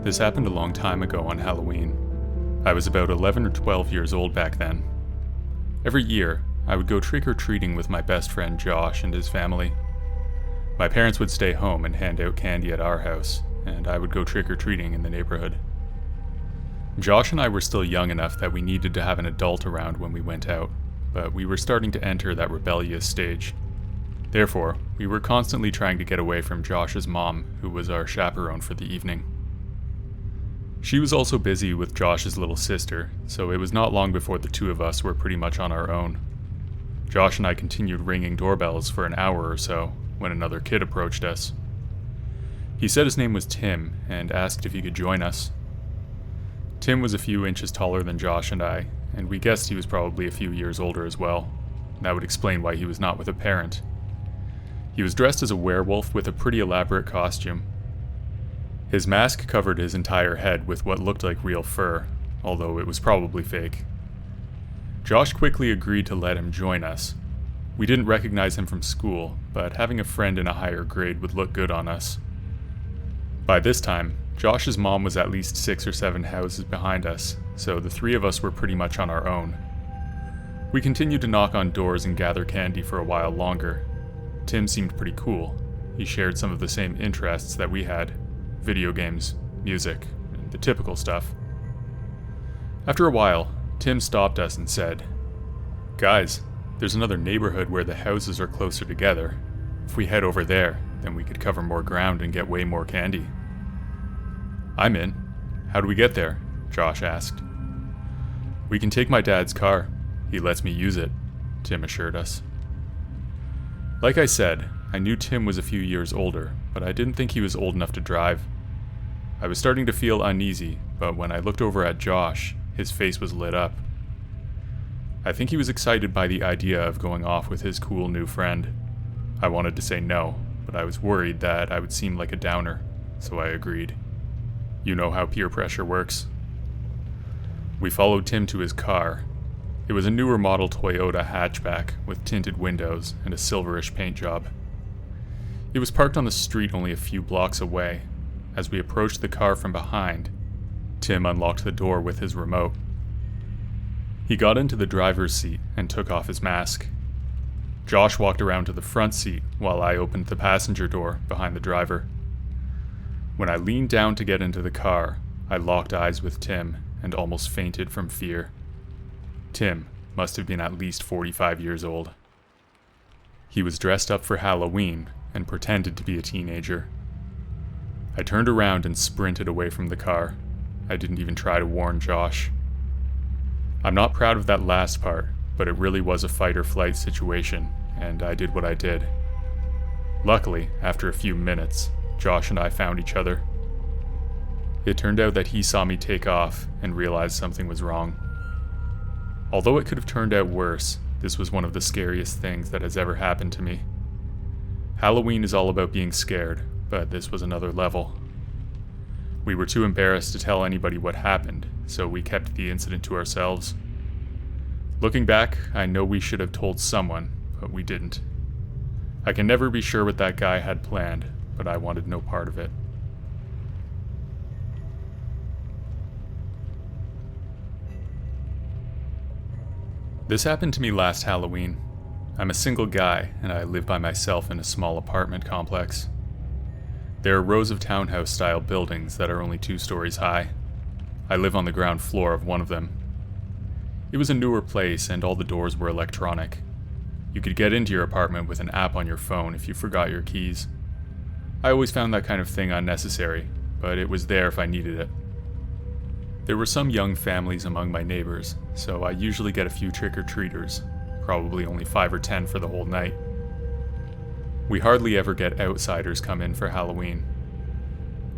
This happened a long time ago on Halloween. I was about 11 or 12 years old back then. Every year, I would go trick-or-treating with my best friend Josh and his family. My parents would stay home and hand out candy at our house, and I would go trick-or-treating in the neighborhood. Josh and I were still young enough that we needed to have an adult around when we went out, but we were starting to enter that rebellious stage. Therefore, we were constantly trying to get away from Josh's mom, who was our chaperone for the evening. She was also busy with Josh's little sister, so it was not long before the two of us were pretty much on our own. Josh and I continued ringing doorbells for an hour or so when another kid approached us. He said his name was Tim and asked if he could join us. Tim was a few inches taller than Josh and I, and we guessed he was probably a few years older as well. That would explain why he was not with a parent. He was dressed as a werewolf with a pretty elaborate costume. His mask covered his entire head with what looked like real fur, although it was probably fake. Josh quickly agreed to let him join us. We didn't recognize him from school, but having a friend in a higher grade would look good on us. By this time, Josh's mom was at least 6 or 7 houses behind us, so the three of us were pretty much on our own. We continued to knock on doors and gather candy for a while longer. Tim seemed pretty cool. He shared some of the same interests that we had: video games, music, and the typical stuff. After a while, Tim stopped us and said, "Guys, there's another neighborhood where the houses are closer together. If we head over there, then we could cover more ground and get way more candy." "I'm in. How do we get there?" Josh asked. "We can take my dad's car. He lets me use it," Tim assured us. Like I said, I knew Tim was a few years older, but I didn't think he was old enough to drive. I was starting to feel uneasy, but when I looked over at Josh, his face was lit up. I think he was excited by the idea of going off with his cool new friend. I wanted to say no, but I was worried that I would seem like a downer, so I agreed. You know how peer pressure works. We followed Tim to his car. It was a newer model Toyota hatchback with tinted windows and a silverish paint job. It was parked on the street only a few blocks away. As we approached the car from behind, Tim unlocked the door with his remote. He got into the driver's seat and took off his mask. Josh walked around to the front seat while I opened the passenger door behind the driver. When I leaned down to get into the car, I locked eyes with Tim and almost fainted from fear. Tim must have been at least 45 years old. He was dressed up for Halloween and pretended to be a teenager. I turned around and sprinted away from the car. I didn't even try to warn Josh. I'm not proud of that last part, but it really was a fight-or-flight situation, and I did what I did. Luckily, after a few minutes, Josh and I found each other. It turned out that he saw me take off and realized something was wrong. Although it could have turned out worse, this was one of the scariest things that has ever happened to me. Halloween is all about being scared, but this was another level. We were too embarrassed to tell anybody what happened, so we kept the incident to ourselves. Looking back, I know we should have told someone, but we didn't. I can never be sure what that guy had planned, but I wanted no part of it. This happened to me last Halloween. I'm a single guy, and I live by myself in a small apartment complex. There are rows of townhouse-style buildings that are only 2 stories high. I live on the ground floor of one of them. It was a newer place, and all the doors were electronic. You could get into your apartment with an app on your phone if you forgot your keys. I always found that kind of thing unnecessary, but it was there if I needed it. There were some young families among my neighbors, so I usually get a few trick-or-treaters, probably only 5 or 10 for the whole night. We hardly ever get outsiders come in for Halloween.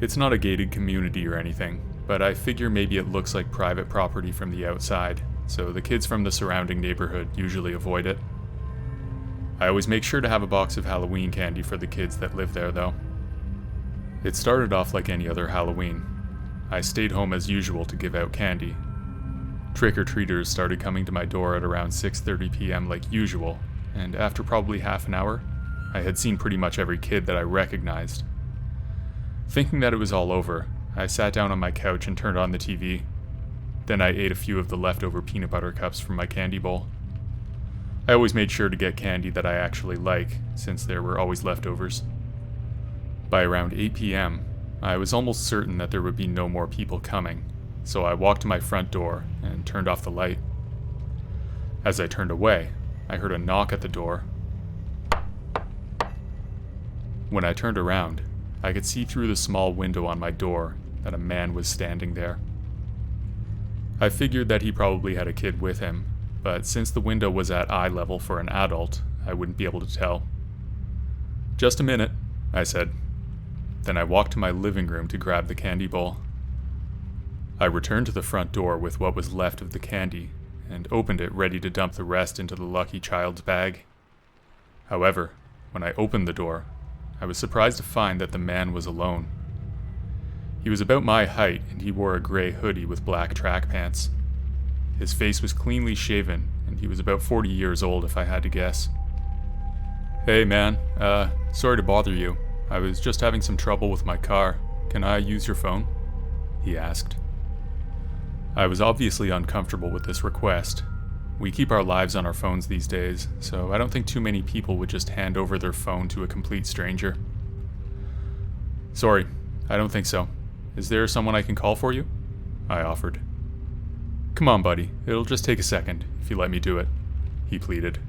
It's not a gated community or anything, but I figure maybe it looks like private property from the outside, so the kids from the surrounding neighborhood usually avoid it. I always make sure to have a box of Halloween candy for the kids that live there, though. It started off like any other Halloween. I stayed home as usual to give out candy. Trick-or-treaters started coming to my door at around 6:30 p.m. like usual, and after probably half an hour, I had seen pretty much every kid that I recognized. Thinking that it was all over, I sat down on my couch and turned on the TV. Then I ate a few of the leftover peanut butter cups from my candy bowl. I always made sure to get candy that I actually like, since there were always leftovers. By around 8 p.m., I was almost certain that there would be no more people coming, so I walked to my front door and turned off the light. As I turned away, I heard a knock at the door. When I turned around, I could see through the small window on my door that a man was standing there. I figured that he probably had a kid with him, but since the window was at eye level for an adult, I wouldn't be able to tell. "Just a minute," I said. Then I walked to my living room to grab the candy bowl. I returned to the front door with what was left of the candy and opened it ready to dump the rest into the lucky child's bag. However, when I opened the door, I was surprised to find that the man was alone. He was about my height and he wore a gray hoodie with black track pants. His face was cleanly shaven and he was about 40 years old if I had to guess. "Hey man, sorry to bother you. I was just having some trouble with my car. Can I use your phone?" he asked. I was obviously uncomfortable with this request. We keep our lives on our phones these days, so I don't think too many people would just hand over their phone to a complete stranger. "Sorry, I don't think so. Is there someone I can call for you?" I offered. "Come on, buddy. It'll just take a second, if you let me do it," he pleaded.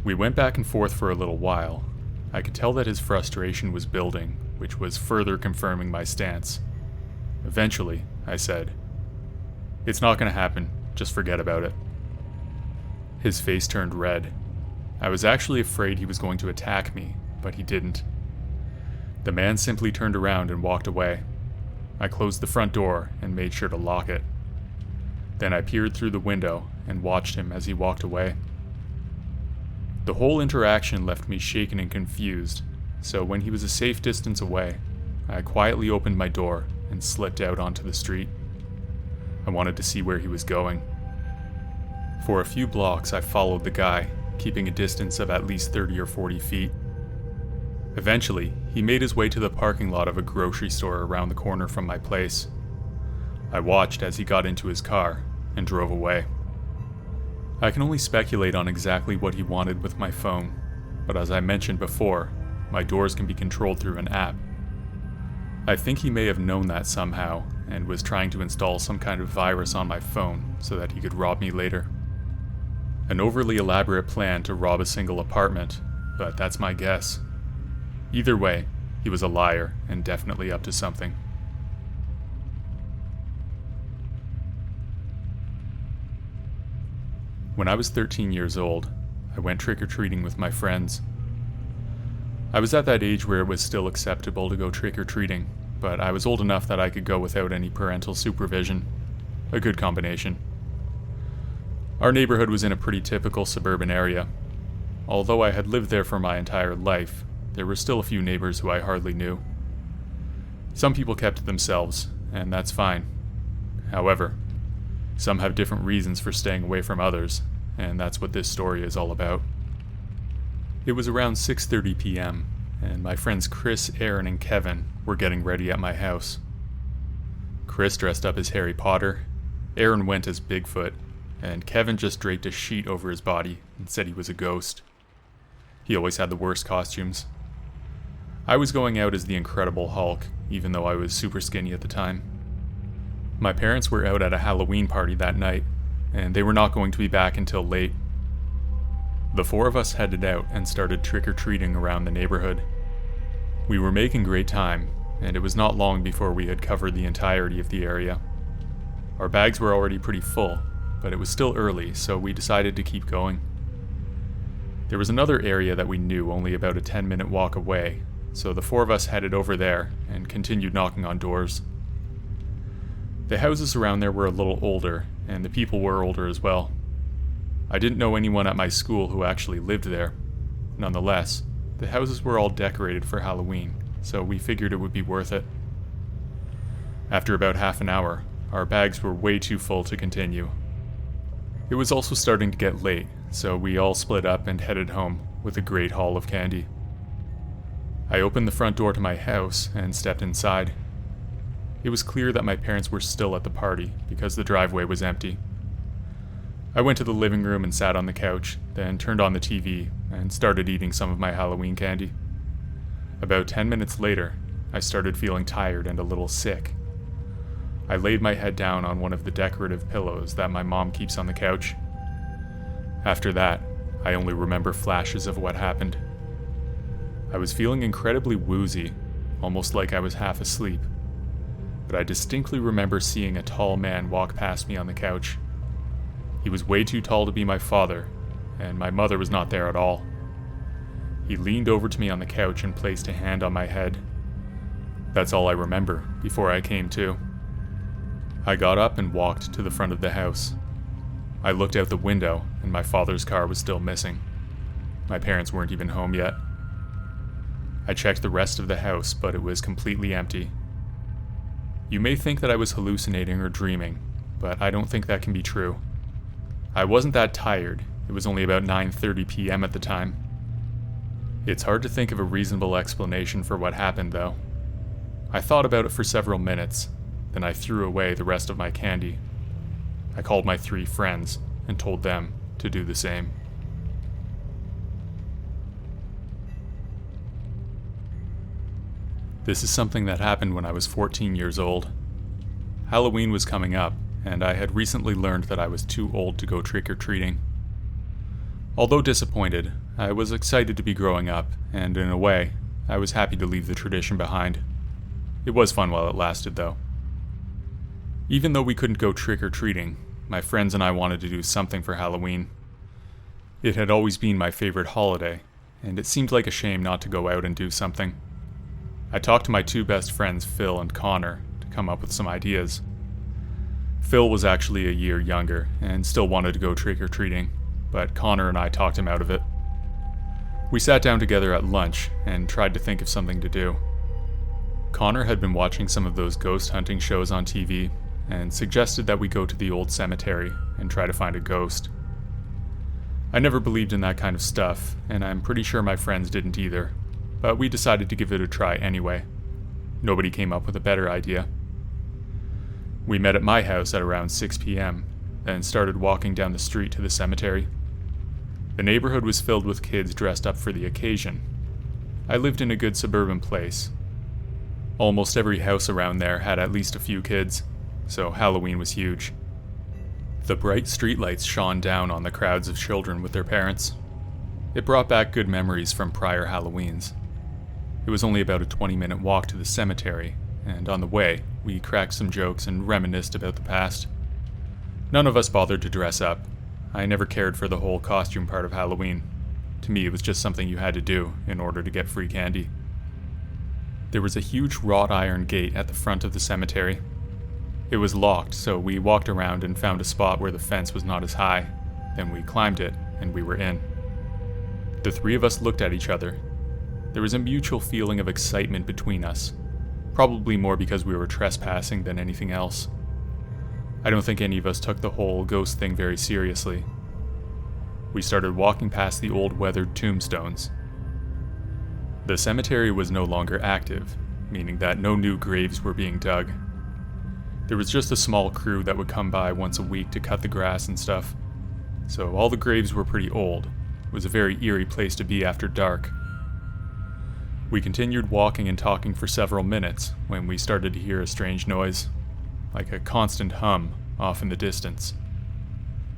We went back and forth for a little while. I could tell that his frustration was building, which was further confirming my stance. Eventually, I said, "It's not going to happen. Just forget about it." His face turned red. I was actually afraid he was going to attack me, but he didn't. The man simply turned around and walked away. I closed the front door and made sure to lock it. Then I peered through the window and watched him as he walked away. The whole interaction left me shaken and confused, so when he was a safe distance away, I quietly opened my door and slipped out onto the street. I wanted to see where he was going. For a few blocks, I followed the guy, keeping a distance of at least 30 or 40 feet. Eventually, he made his way to the parking lot of a grocery store around the corner from my place. I watched as he got into his car and drove away. I can only speculate on exactly what he wanted with my phone, but as I mentioned before, my doors can be controlled through an app. I think he may have known that somehow and was trying to install some kind of virus on my phone so that he could rob me later. An overly elaborate plan to rob a single apartment, but that's my guess. Either way, he was a liar and definitely up to something. When I was 13 years old, I went trick-or-treating with my friends. I was at that age where it was still acceptable to go trick-or-treating, but I was old enough that I could go without any parental supervision. A good combination. Our neighborhood was in a pretty typical suburban area. Although I had lived there for my entire life, there were still a few neighbors who I hardly knew. Some people kept to themselves, and that's fine. However, some have different reasons for staying away from others, and that's what this story is all about. It was around 6:30 p.m., and my friends Chris, Aaron, and Kevin were getting ready at my house. Chris dressed up as Harry Potter, Aaron went as Bigfoot, and Kevin just draped a sheet over his body and said he was a ghost. He always had the worst costumes. I was going out as the Incredible Hulk, even though I was super skinny at the time. My parents were out at a Halloween party that night, and they were not going to be back until late. The four of us headed out and started trick-or-treating around the neighborhood. We were making great time, and it was not long before we had covered the entirety of the area. Our bags were already pretty full, but it was still early, so we decided to keep going. There was another area that we knew only about a 10-minute walk away, so the four of us headed over there and continued knocking on doors. The houses around there were a little older, and the people were older as well. I didn't know anyone at my school who actually lived there. Nonetheless, the houses were all decorated for Halloween, so we figured it would be worth it. After about half an hour, our bags were way too full to continue. It was also starting to get late, so we all split up and headed home with a great haul of candy. I opened the front door to my house and stepped inside. It was clear that my parents were still at the party because the driveway was empty. I went to the living room and sat on the couch, then turned on the TV and started eating some of my Halloween candy. About 10 minutes later, I started feeling tired and a little sick. I laid my head down on one of the decorative pillows that my mom keeps on the couch. After that, I only remember flashes of what happened. I was feeling incredibly woozy, almost like I was half asleep, but I distinctly remember seeing a tall man walk past me on the couch. He was way too tall to be my father, and my mother was not there at all. He leaned over to me on the couch and placed a hand on my head. That's all I remember before I came to. I got up and walked to the front of the house. I looked out the window, and my father's car was still missing. My parents weren't even home yet. I checked the rest of the house, but it was completely empty. You may think that I was hallucinating or dreaming, but I don't think that can be true. I wasn't that tired. It was only about 9:30 p.m. at the time. It's hard to think of a reasonable explanation for what happened, though. I thought about it for several minutes, then I threw away the rest of my candy. I called my 3 friends and told them to do the same. This is something that happened when I was 14 years old. Halloween was coming up, and I had recently learned that I was too old to go trick-or-treating. Although disappointed, I was excited to be growing up, and in a way, I was happy to leave the tradition behind. It was fun while it lasted, though. Even though we couldn't go trick-or-treating, my friends and I wanted to do something for Halloween. It had always been my favorite holiday, and it seemed like a shame not to go out and do something. I talked to my 2 best friends, Phil and Connor, to come up with some ideas. Phil was actually a year younger and still wanted to go trick-or-treating, but Connor and I talked him out of it. We sat down together at lunch and tried to think of something to do. Connor had been watching some of those ghost hunting shows on TV and suggested that we go to the old cemetery and try to find a ghost. I never believed in that kind of stuff, and I'm pretty sure my friends didn't either, but we decided to give it a try anyway. Nobody came up with a better idea. We met at my house at around 6 p.m., then started walking down the street to the cemetery. The neighborhood was filled with kids dressed up for the occasion. I lived in a good suburban place. Almost every house around there had at least a few kids, so Halloween was huge. The bright streetlights shone down on the crowds of children with their parents. It brought back good memories from prior Halloweens. It was only about a 20-minute walk to the cemetery, and on the way, we cracked some jokes and reminisced about the past. None of us bothered to dress up. I never cared for the whole costume part of Halloween. To me, it was just something you had to do in order to get free candy. There was a huge wrought iron gate at the front of the cemetery. It was locked, so we walked around and found a spot where the fence was not as high. Then we climbed it, and we were in. The 3 of us looked at each other. There was a mutual feeling of excitement between us, probably more because we were trespassing than anything else. I don't think any of us took the whole ghost thing very seriously. We started walking past the old weathered tombstones. The cemetery was no longer active, meaning that no new graves were being dug. There was just a small crew that would come by once a week to cut the grass and stuff, so all the graves were pretty old. It was a very eerie place to be after dark. We continued walking and talking for several minutes when we started to hear a strange noise, like a constant hum off in the distance.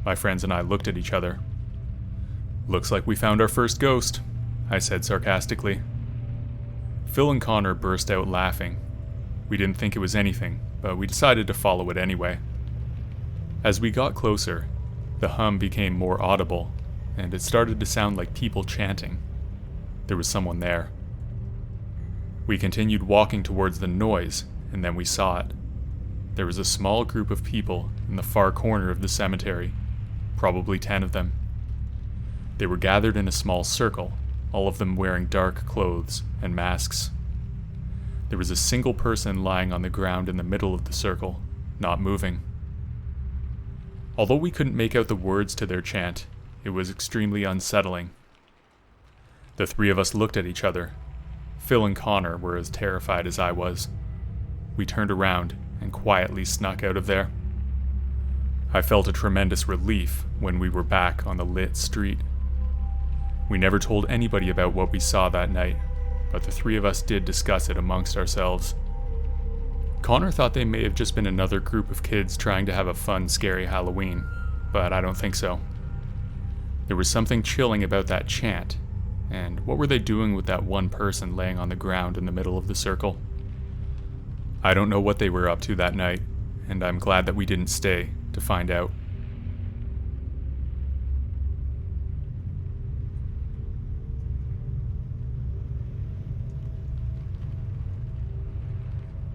My friends and I looked at each other. "Looks like we found our first ghost," I said sarcastically. Phil and Connor burst out laughing. We didn't think it was anything, but we decided to follow it anyway. As we got closer, the hum became more audible, and it started to sound like people chanting. There was someone there. We continued walking towards the noise, and then we saw it. There was a small group of people in the far corner of the cemetery, probably 10 of them. They were gathered in a small circle, all of them wearing dark clothes and masks. There was a single person lying on the ground in the middle of the circle, not moving. Although we couldn't make out the words to their chant, it was extremely unsettling. The 3 of us looked at each other. Phil and Connor were as terrified as I was. we turned around and quietly snuck out of there. I felt a tremendous relief when we were back on the lit street. We never told anybody about what we saw that night, but the three of us did discuss it amongst ourselves. Connor thought they may have just been another group of kids trying to have a fun, scary Halloween, but I don't think so. There was something chilling about that chant, and what were they doing with that one person laying on the ground in the middle of the circle? I don't know what they were up to that night, and I'm glad that we didn't stay to find out.